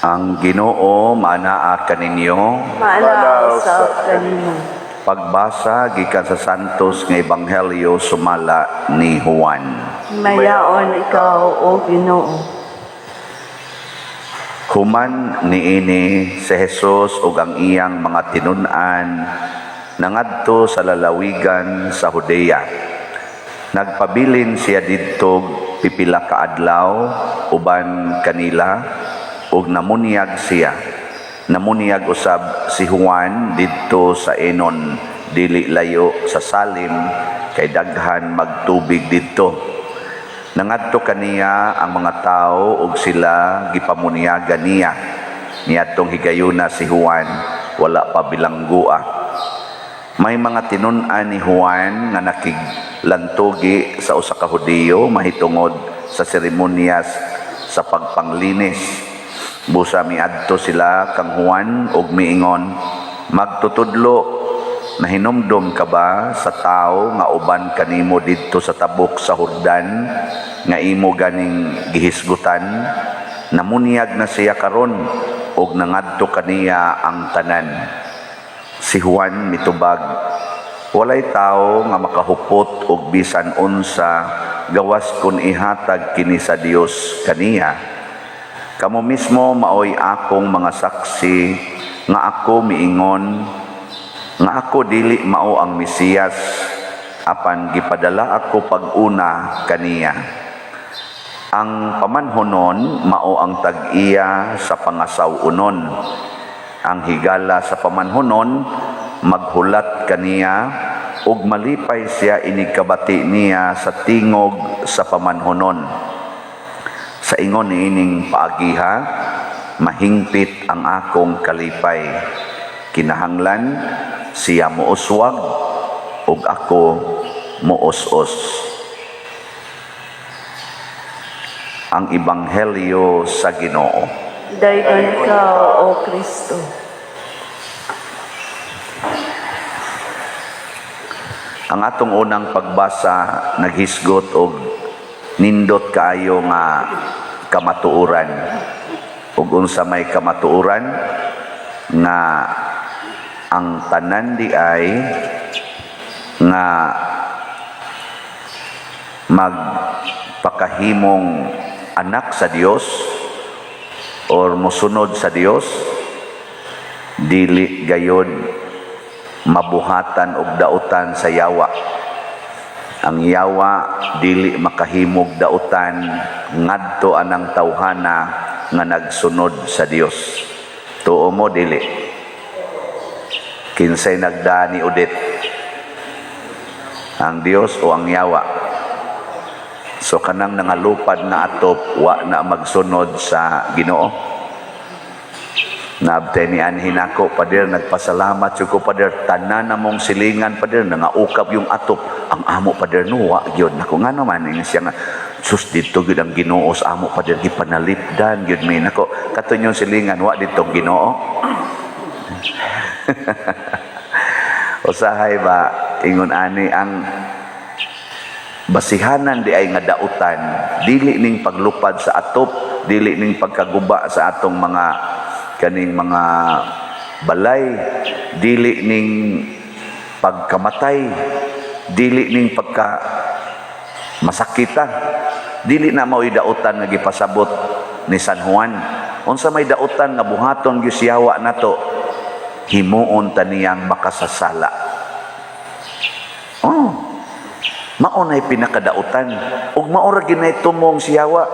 Ang Ginoo manaa kaninyo. Manaw sa kanimo. Pagbasa gikan sa Santos nga Ebanghelyo sumala ni Juan. Mayaon ikaw o Ginoo. Human niini si Jesus ug ang iyang mga tinun-an nangadto sa lalawigan sa Judea. Nagpabilin siya didto pipila ka adlaw uban kanila ug namunyag siya. Namunyag usab si Juan didto sa Enon, dili layo sa Salim, kay daghan magtubig didto. Nangadto kaniya ang mga tao ug sila gipamunyagan niya. Niadtong higayuna si Juan, wala pa bilanggua. May mga tinun-an ni Juan nga nakiglantugi sa usa ka Hudiyo mahitungod sa seremonyas sa pagpanglinis. Busa miadto sila kang Juan ug miingon, magtutudlo, nahinumdom ka ba sa tao nga uban kanimo didto sa tabok sa Jordan nga imo ganing gihisgutan? Namunyag na siya karon ug nangadto kaniya ang tanan. Si Juan mitubag, walay tao nga makahupot og bisan unsa gawas kun ihatag kini sa Dios kaniya. Kamo mismo maoy akong mga saksi nga ako miingon nga ako dili mao ang Mesiyas, apan gipadala ako pag-una kaniya. Ang pamanhonon mao ang tag-iya sa pangasawunon. Ang higala sa pamanhonon maghulat kaniya ug malipay siya inigkabati niya sa tingog sa pamanhonon. Sa ingon niining paagiha, mahingpit ang akong kalipay. Kinahanglan siya muuswag ug ako muus-us. Ang Ebanghelyo sa Ginoo. Dayon ikaw o Kristo. Ang atong unang pagbasa naghisgot og nindot kaayo nga kamatuoran. Ug unsa may kamatuoran nga ang tanan di ay nga magpakahimong anak sa Dios or mosunod sa Dios, dili gayud mabuhatan og dautan sa yawa. Ang yawa dili makahimog dautan ngadto anang tawhana nga nagsunod sa Dios. Tuo mo dili. Kinsay nagdani udit? Ang Dios o ang yawa? So kanang nangalupad na atop wa na magsunod sa Ginoo. Naabtay ni anhin ako, pader, nagpasalamat ko, pader, tanan na mong silingan, pader, nangaukap yung atop. Ang amo, pader, nuwa, yun. Ako nga naman, yung siya nga, sus, dito yun ang Ginoo sa amo, pader, gipanalipdan, yun, min. Ako, katon yung silingan, wa, dito Ginoo. Usahay ba, ingon ani, ang basihanan di ay nga dautan, dili ning paglupad sa atop, dili ning pagkaguba sa atong mga kaning mga balay, dili ning pagkamatay, dili ning pagka masakita, dili na mao'y dautan nga gipasabot ni San Juan. Unsa may dautan nga buhaton gyud siyawa nato, himuon ta niyang makasasala. Mao nay pinakadautan ug mao ra ginay tumong siyawa.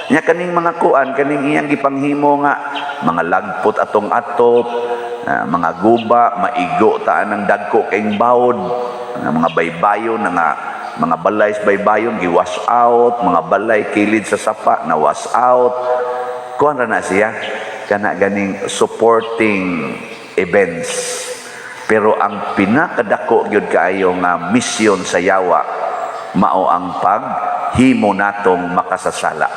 Nya kaning mga kuan, kaning iyang gipanghimo nga mga lagpot atong atop, mga guba, maigo taan ng dagko kayong bawod, mga baybayon, mga balay sa baybayon giwash out, mga balay kilid sa sapa na wash out. Kuan ra na siya kana ganing supporting events. Pero ang pinakadako gyud kaayo nga misyon sa yawa mao ang paghimo natong makasasala.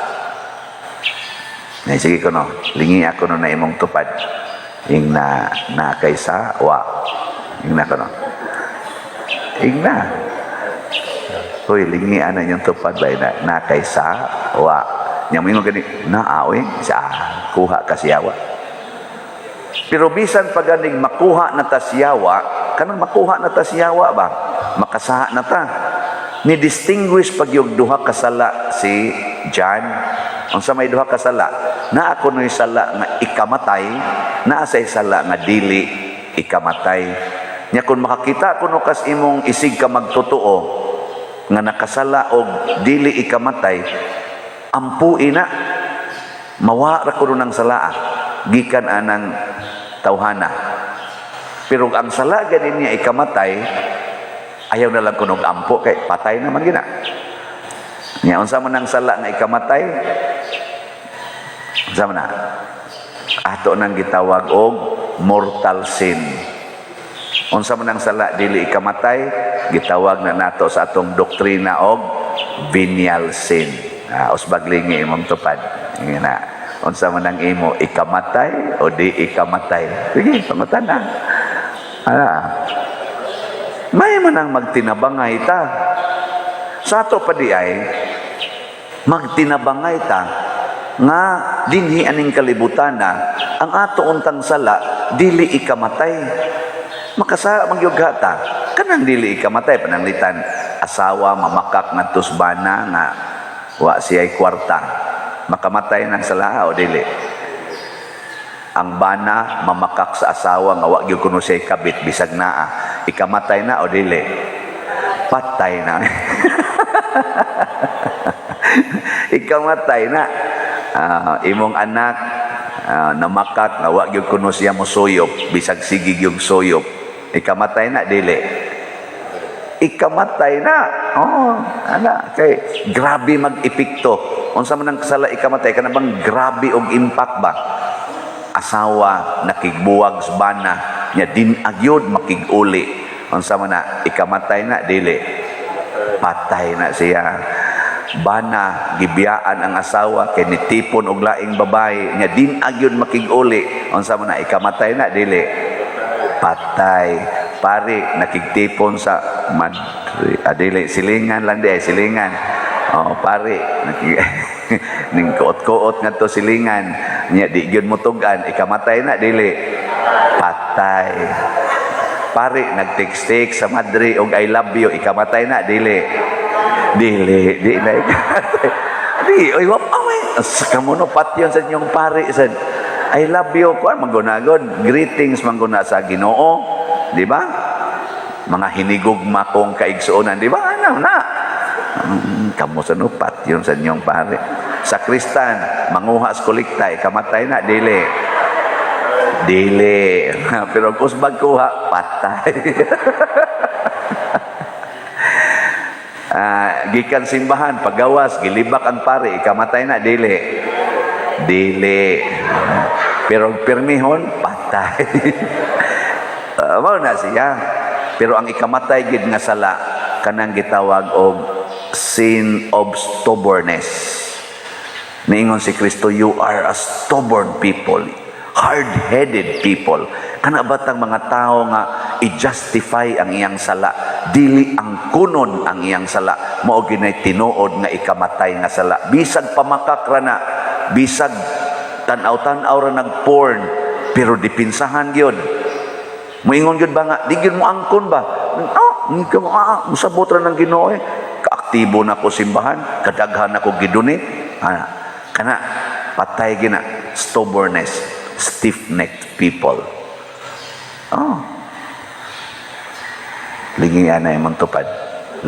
Nay sige ko no, lingi ako no na imong tupad. Ing na kaysa wa. Ing na ko no. Ing na. Hoy, lingi ana yung tupad ba na kaysa wa. Nya moingon gani naaoy sa kuha ka siyawa. Pero bisan pag ganing makuha na ta siyawa, kanang makuha na ta siyawa ba? Makasaha na ta. Ni distinguish pag yung duha ka sala si John. Unsa may duha ka sala? Na ako noy sala nga ikamatay, naa sa sala nga dili ikamatay. Nya kun makakita kuno kas imong isig ka magtotoo nga nakasala og dili ikamatay, ampuin na mawa ra kuno ng salaa gikan anang tawhana. Pero ang sala ganin niya ikamatay, ayaw na lang kuno ampo kay patay naman gina. Nya unsa man ang sala nga ikamatay? Unsa man na? Ato nang gitawag og mortal sin. Unsa man ang sala dili ikamatay, gitawag na nato sa atong doktrina og venial sin. Usbag lingi imong tupad. Ngina, unsa man ang imo ikamatay o di ikamatay? Sige, pangutana na. May man ang magtinabangay ta. Sa ato pa di ay magtinabangay ta nga dinhi aning kalibutan na ang ato untang sala dili ikamatay. Makasara magyugha ta kanang dili ikamatay pananglitan asawa mamakak ngadto sa bana nga wa siya'y kwarta, makamatay ng sala o dili? Ang bana mamakak sa asawa nga wa gyud kuno siya'y kabit bisag naa, ikamatay na o dili? Patay na. Ikamatay na. Imong anak namakak nga wa gyud kuno siya mosuyop bisag sige gyud suyop, ikamatay na dili? Ikamatay na. Ana kay grabe mag-epekto. Unsa man ang kasala ikamatay kana bang grabe og impact ba? Asawa nakigbuwag sa bana nya din agyod makiguli. Unsa man na ikamatay na dili? Patay na siya. Bana gibiyaan ang asawa kay nitipon og laing babae nya din agyod makiguli. Unsa man na ikamatay na dili? Patay. Pare nakigtipon sa adili silingan lang di silingan. Pare ning kuot-kuot ngadto silingan nya di gyud motugan, ikamatay na dili? Patay. Pare nagtext sa madre og I love you, ikamatay na dili? Dili, di na ikamatay. Di oy wa sa kamuno patyon sa inyong pare sa I love you ko magunagod greetings manguna sa Ginoo. Di ba? Mga hinigugma kong kaigsuonan, di ba? Ano na? Kamu sa nupat yun sa inyong pare. Sa Kristan, manguha sa kolekta, ikamatay na, dili. Dili. Pero kung usbag kuha, patay. Gikan simbahan, paggawas, gilibak ang pare, ikamatay na, dili. Dili. Pero pirmihon, patay. Mao na siya. Pero ang ikamatay gid nga sala kanang gitawag og sin of stubbornness. Niingon si Kristo, you are a stubborn people, hard-headed people. Kana batang mga tao nga i-justify ang iyang sala, dili ang kunon ang iyang sala, mao ginay tinuod nga ikamatay nga sala. Bisag pamakak ra na, bisag tan-aw-tan-aw ra nag-porn, pero dipinsahan gyud. Moingon gyud ba nga di gyud mo angkon ba? Musabot ra ng Ginoo eh. Kaaktibo na ko simbahan, kadaghan ako gidunit. Kana patay gina stubbornness, stiff-necked people. Lingi ana imong tupad.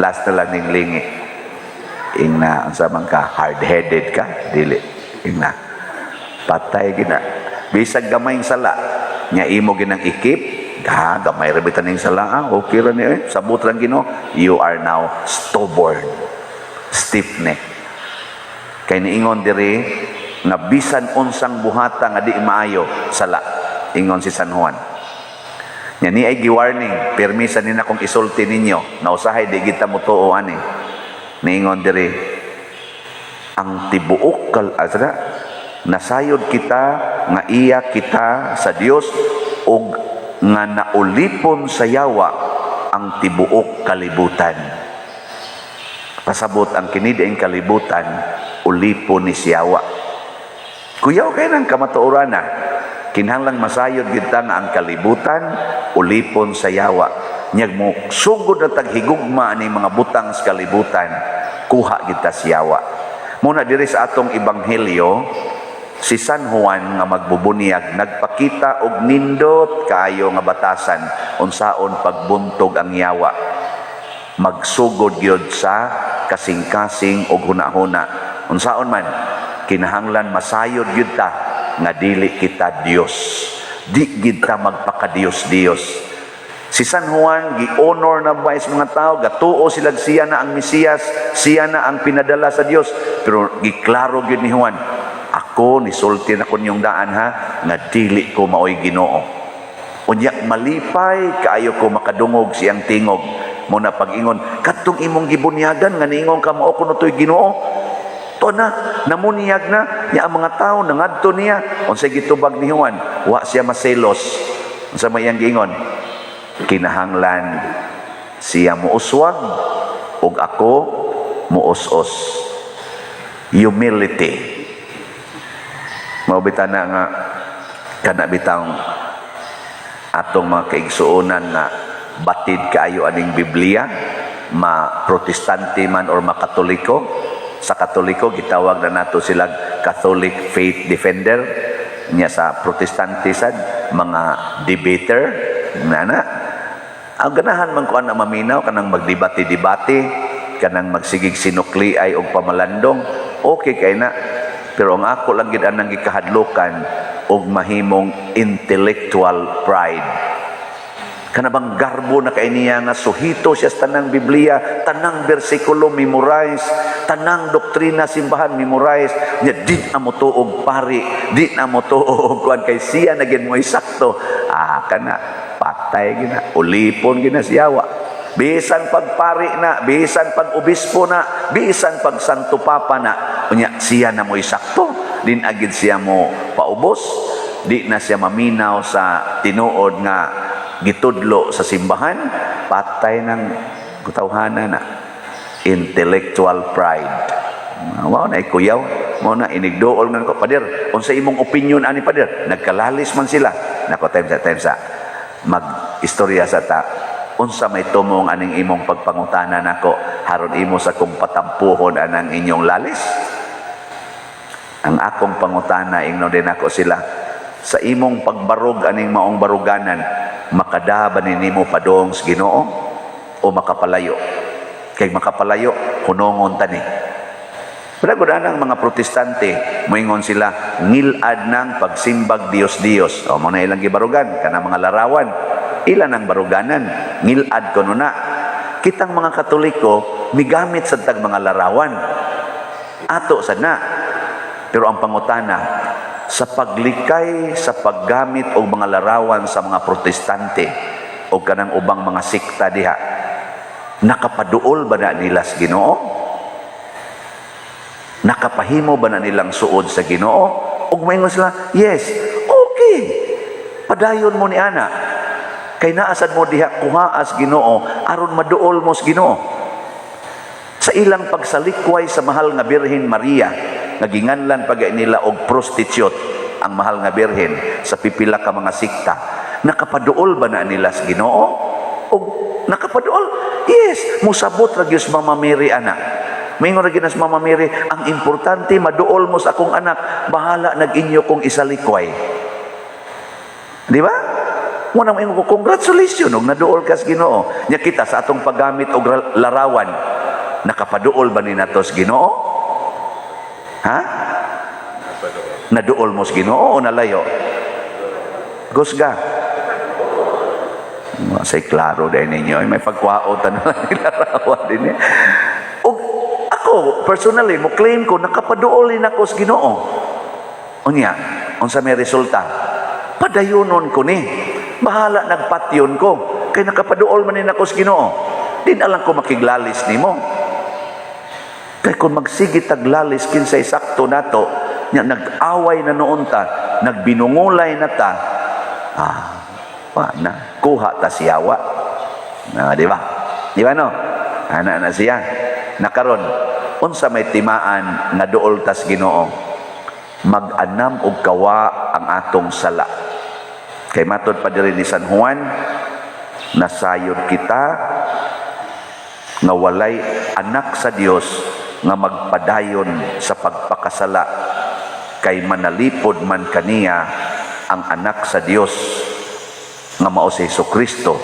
Last na lang ning lingi. Ingna unsa man ka hard-headed ka, dili. Ingna patay gina. Bisag gamay sala nya imo ginang ikip. Gamay rabitan ning sala, okay ra ni sabot lang Ginoo, you are now stubborn, stiff-neck. Kay niingon diri nga bisan unsang buhata nga di maayo sala, ingon si San Juan. Nya ni ay gi-warning, permisa nina kung isulti ninyo, na usahay di kita mutuo ani. Niingon diri ang tibuok nasayod kita nga iya kita sa Dios og nga naulipon sa yawa ang tibuok kalibutan. Pasabot ang kinidiing kalibutan ulipon ni siyawa. Kuyaw kay nang kamatuoran na. Kinahanglang masayod kita nga ang kalibutan, ulipon sa yawa. Nyag mo sugod na taghigugma ni mga butang sa kalibutan, kuha kita siyawa. Muna diri sa atong ebanghelyo, si San Juan nga magbubunyag nagpakita og nindot kaayo nga batasan unsaon pagbuntog ang yawa. Magsugod gyud sa kasing-kasing og hunahuna. Unsaon man kinahanglan masayod gyud ta nga dili kita Dios. Di gid ta magpaka-Dios-Dios. Si San Juan gi-honor na ba is mga tao, gatuo sila siya na ang Mesiyas, siya na ang pinadala sa Dios. Pero giklaro gyud ni Juan, ako nisulti na ko niyong daan ha, nga dili ko maoy Ginoo. Unya malipay kaayo ko makadungog siyang tingog. Muna pag-ingon, katong imong gibunyagan nga niingon ka mao kuno toy Ginoo. To na namuniyag na niya ang mga tao nangadto niya. Unsay gitubag ni Juan, wa siya maselos. Unsa may iyang giingon? Kinahanglan siya muuswag ug ako muus-os. Humility. Maubita na nga kana bitang atong mga kaigsuonan nga batid kaayo aning Biblia, ma-Protestante man or makatoliko. Sa Katoliko gitawag na nato sila Catholic Faith Defender, nya sa Protestante sad mga debater nana. Ang ganahan man ko na maminaw kanang magdebate-debate, kanang magsigig sinukli ay og pamalandong, okay kay na. Pero ang ako lang gid anang gikahadlokan og mahimong intellectual pride. Kanabang garbo na kay niya nga suhito siya sa tanang Biblia, tanang bersikulo memorize, tanang doktrina simbahan memorize, nya di na mo tuog pari, di na mo tuog kuan kay siya na gid mo sakto. Kana patay gina, ulipon gina siyawa. Bisan pagpari na, bisan pag-obispo na, bisan pag santo papa na, unya siya na mo sakto. Din agid siya mo paubos, di na siya maminaw sa tinuod nga gitudlo sa simbahan, patay ng kutawhanan na. Intellectual pride. Mao na ikuyaw, mao na inigdool nga ko, pader, unsa imong opinion ani pader? Nagkalalis man sila. Nako time sa mag-istorya sa ta. Unsa may tumong aning imong pagpangutana nako haron imo sa kung patampuhon anang inyong lalis? Ang akong pangutana ingno din ako sila, sa imong pagbarog aning maong baruganan, makada ba nimo padong sa Ginoo o makapalayo? Kay makapalayo hunongon tani. Pero ang mga Protestante, moingon sila, ngilad ng pagsimbag Dios-Dios. O mo na ilang gibarugan, kana mga larawan. Ilan ang baruganan, ngilad ko na. Kitang mga Katoliko, migamit sa tag mga larawan. Ato sad na. Pero ang pangutana, sa paglikay, sa paggamit og mga larawan sa mga Protestante o kanang ubang mga sikta diha, nakapaduol ba na nila sa Ginoo? Nakapahimo ba na nilang suod sa Ginoo? Ug moingon sila, yes, okay. Padayon mo ni ana. Kay naasad mo diha kuhaas Ginoo aron maduol mo sa Ginoo. Sa ilang pagsalikway sa mahal nga Birhen Maria, nga ginganlan pagay nila og prostitute ang mahal nga Birhen sa pipila ka mga sikta. Nakapaduol ba na nila sa Ginoo? Og nakapaduol? Yes, musabot ra gyud Mama Mary ana. Mingon ra ginas Mama Mary, ang importante maduol mo sa akong anak, bahala nag-inyo kong isalikway. Di ba? Muna mo ko, congratulations, og naduol ka sa Ginoo. Nya kita sa atong paggamit og larawan, nakapaduol ba ni nato sa Ginoo? Ha? Naduol mo sa Ginoo o nalayo? Gusga. Say klaro dahil ninyo, may pagkwaotan na larawan din eh. Ako, personally, mo claim ko, nakapaduolin ako sa Ginoo. Unya, unsa may resulta? Padayonon ko ni. Bahala, nagpatyon ko. Kaya nakapaduol man ako sa Ginoo. Din alam ko makiglalis ni mo. Kaya kung magsigit taglalis, kinsay sakto nato, nag-away na noon ta, nagbinungulay na ta, na, kuha ta siyawa. Di ba? Di ba no? Ana na siya. Nakaron, unsa may timaan nga duol tas Ginoo, mag-anam og kawa ang atong sala. Kay matod pa diri ni San Juan, nasayod kita nga walay anak sa Dios nga magpadayon sa pagpakasala, kay manalipod man kaniya ang anak sa Dios nga mao si Jesucristo,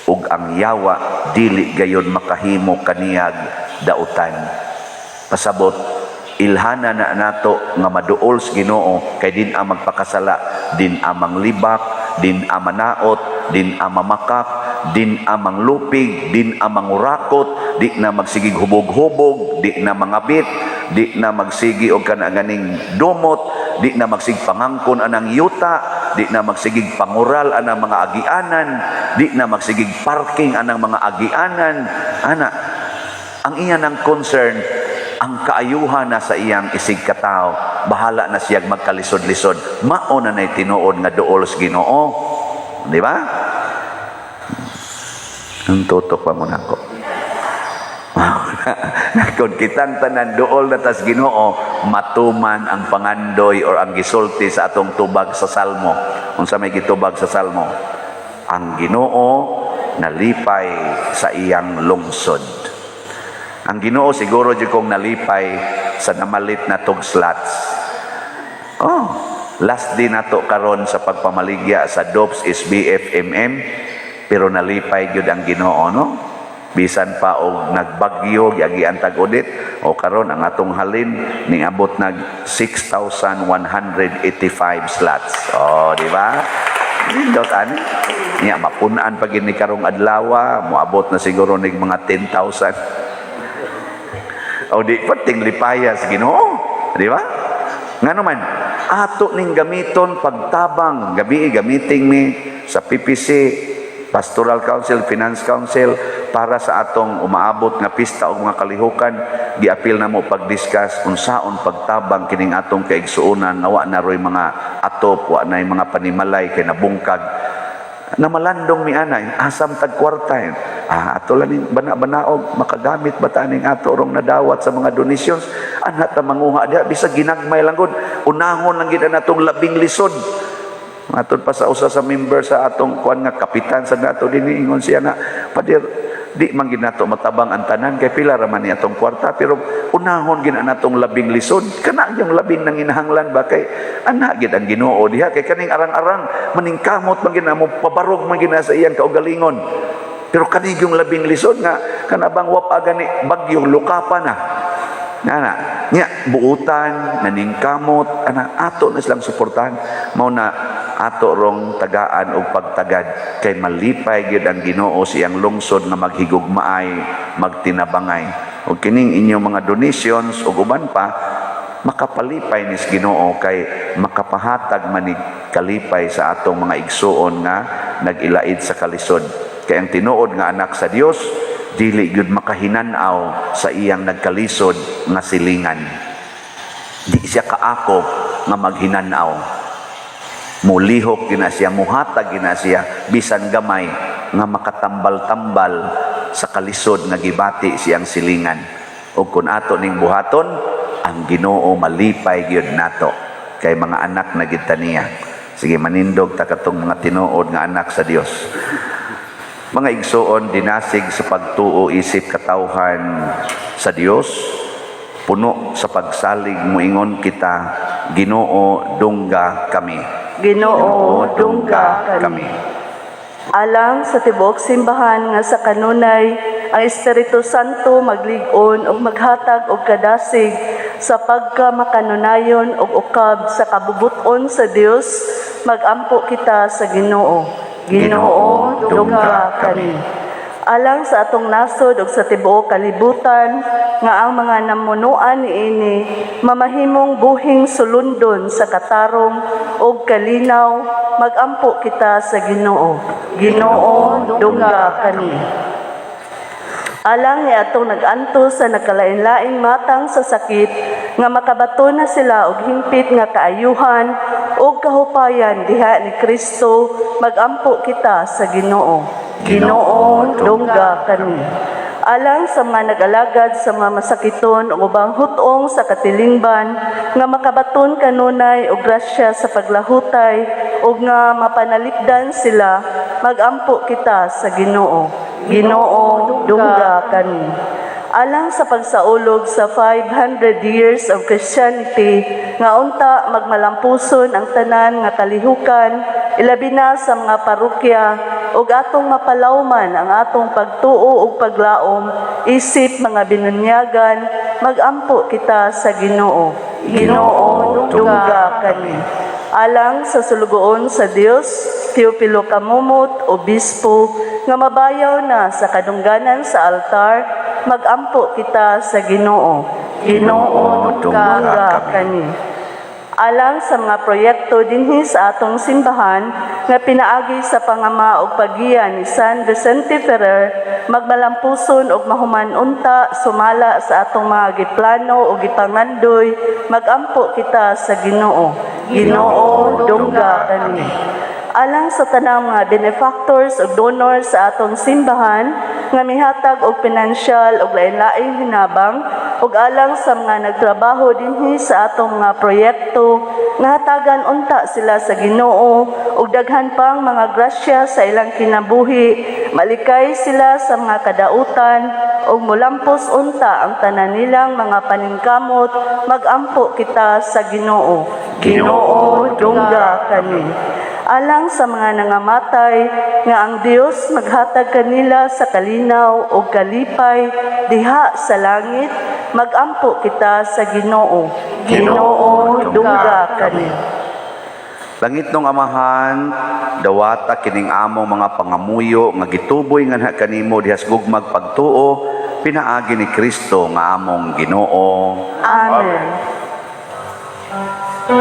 ug ang yawa dili gayon makahimo kaniyag dautan. Pasabot, ilhana na nato nga maduol sa Ginoo, kay din ang magpakasala, din amang libak, din amanaot, din amamakak, din amang lupig, din amang urakot, di na magsigig hubog-hubog, di na mangabit, di na magsigi og kanaganing dumot, di na magsig pangangkon anang yuta, di na magsigig pangural anang mga agianan, di na magsigig parking anang mga agianan. Ana, ang iya ng concern, ang kaayuhan na sa iyang isig katao, bahala na siyang magkalisod-lisod. Mao na nay tinuod nga duol sa Ginoo. Di ba? Ang tutok pa muna ko. Kung kitang tanan duol na tas Ginoo, matuman ang pangandoy or ang gisulti sa atong tubag sa Salmo. Unsa may gitubag sa Salmo? Ang Ginoo nalipay sa iyang lungsod. Ang Ginoo siguro di kong nalipay sa namalit na tugslats. Oh, last din nato karon sa pagpamaligya sa DOPS SBFMM, pero nalipay gyud ang Ginoo, no? Bisan pa og nagbagyo giagian tag-udit, o karon ang atong halin niabot nag 6,185 slots. Oh, di ba? Dindot ani. Niya mapunan pa gid ni karong adlaw, moabot na siguro nig mga 10,000. O di pating lipayas Ginoo, di ba? Ngano man ato ning gamiton pagtabang, gabi gamiting ni sa PPC, Pastoral Council, Finance Council, para sa atong umaabot nga pista o mga kalihukan. Giapil na mo pag-discuss unsaon pagtabang kining atong kaigsuonan, nawa na roy mga atop, wa na mga panimalay kay nabungkag na malandong mi anay asam tag kwarta. Ato lang bana-banaog makagamit ba taning ato rong nadawat sa mga donations, ana ta manguha diha bisag ginagmay lang gud, unahon lang gid natong labing lisod. Matod pa sa usa sa member sa atong kuan nga kapitan sa nato dinhi, ingon siya nga, padir di man gid nato matabang ang tanan kay pila ra man ni atong kwarta, pero unahon gid natong labing lisod. Kana yung labing nang inahanglan ba kay ana gid ang Ginoo diha, kay kaning arang-arang maningkamot man gid namo, pabarog man gid sa iyang kaugalingon. Pero kaning yung labing lisod nga kanabang wapa gani bagyong lukapa na. Ana, nya buutan, naningkamot, ana ato na silang suportahan. Mao na ato rong tagaan og pagtagad, kay malipay gyud ang Ginoo siyang lungsod nga maghigugmaay, magtinabangay. Og kining inyong mga donations ug uban pa makapalipay ni Ginoo, kay makapahatag manig kalipay sa atong mga igsuon nga nagilaid sa kalisod. Kay ang tinuod nga anak sa Dios dili gyud makahinan-aw sa iyang nagkalisod nga silingan. Di siya kaako nga maghinan-aw. Mulihok gina siya, muhatag gina siya bisan gamay nga makatambal-tambal sa kalisod nga gibati siyang silingan. Ug kun ato ning buhaton, ang Ginoo malipay gyud nato kay mga anak na gid ta niya. Sige, manindog ta katong mga tinuod nga anak sa Dios. Mga igsoon, dinasig sa pagtuo isip katawhan sa Dios, puno sa pagsalig muingon kita, Ginoo dungga kami. Ginoo dungga kami. Alang sa tibok simbahan nga sa kanunay, ang Espiritu Santo maglig-on ug maghatag og kadasig sa pagkamakanunayon ug ukab sa kabubuton sa Dios, magampo kita sa Ginoo. Ginoo dungga kami. Alang sa atong nasod ug sa tibuok kalibutan nga ang mga namunuan niini mamahimong buhing sulundon sa katarong ug kalinaw, magampo kita sa Ginoo. Ginoo dungga kami. Alang ni atong nag-anto sa nagkalain-laing matang sa sakit, nga makabato na sila og hingpit nga kaayuhan ug kahupayan diha ni Kristo, magampo kita sa Ginoo. Ginoo dungga kami. alang sa mga nag-alagad sa mga masakiton o ubang hutong sa katilingban, nga makabaton kanunay o grasya sa paglahutay o nga mapanalipdan sila, magampo kita sa Ginoo. Ginoo, dungga kani. Alang sa pagsaulog sa 500 years of Christianity, nga unta magmalampuson ang tanan nga kalihukan, ilabi na sa mga parokya, ug atong mapalawman ang atong pagtuo ug paglaom, isip mga binunyagan, magampo kita sa Ginoo. Ginoo, dungga kani. Alang sa sulugoon sa Dios, Teopilo Kamumot, Obispo, nga mabayaw na sa kadungganan sa altar, magampo kita sa Ginoo. Ginoo, dungga kani. Alang sa mga proyekto dinhi sa atong simbahan nga pinaagi sa pangama ug paggiya ni San Vicente Ferrer, magmalampuson ug mahuman unta sumala sa atong mga giplano ug gipangandoy, magampo kita sa Ginoo. Ginoo, dungga kani. Alang sa tanang mga benefactors ug donors sa atong simbahan nga mihatag og pinansyal ug lain-laing hinabang ug alang sa mga nagtrabaho dinhi sa atong mga proyekto nga hatagan unta sila sa Ginoo ug daghan pang mga grasya sa ilang kinabuhi, malikay sila sa mga kadautan ug mulampos unta ang tanan nilang mga paningkamot, magampo kita sa Ginoo. Ginoo, dungga kani. Alang sa mga nangamatay, nga ang Dios maghatag kanila sa kalinaw o kalipay diha sa langit, magampo kita sa Ginoo. Ginoo, dungga kani. Langit nung Amahan, dawata kining among mga pangamuyo nga gituboy nga kanimo dihas gugmag pagtuo, pinaagi ni Kristo nga among Ginoo. Amen.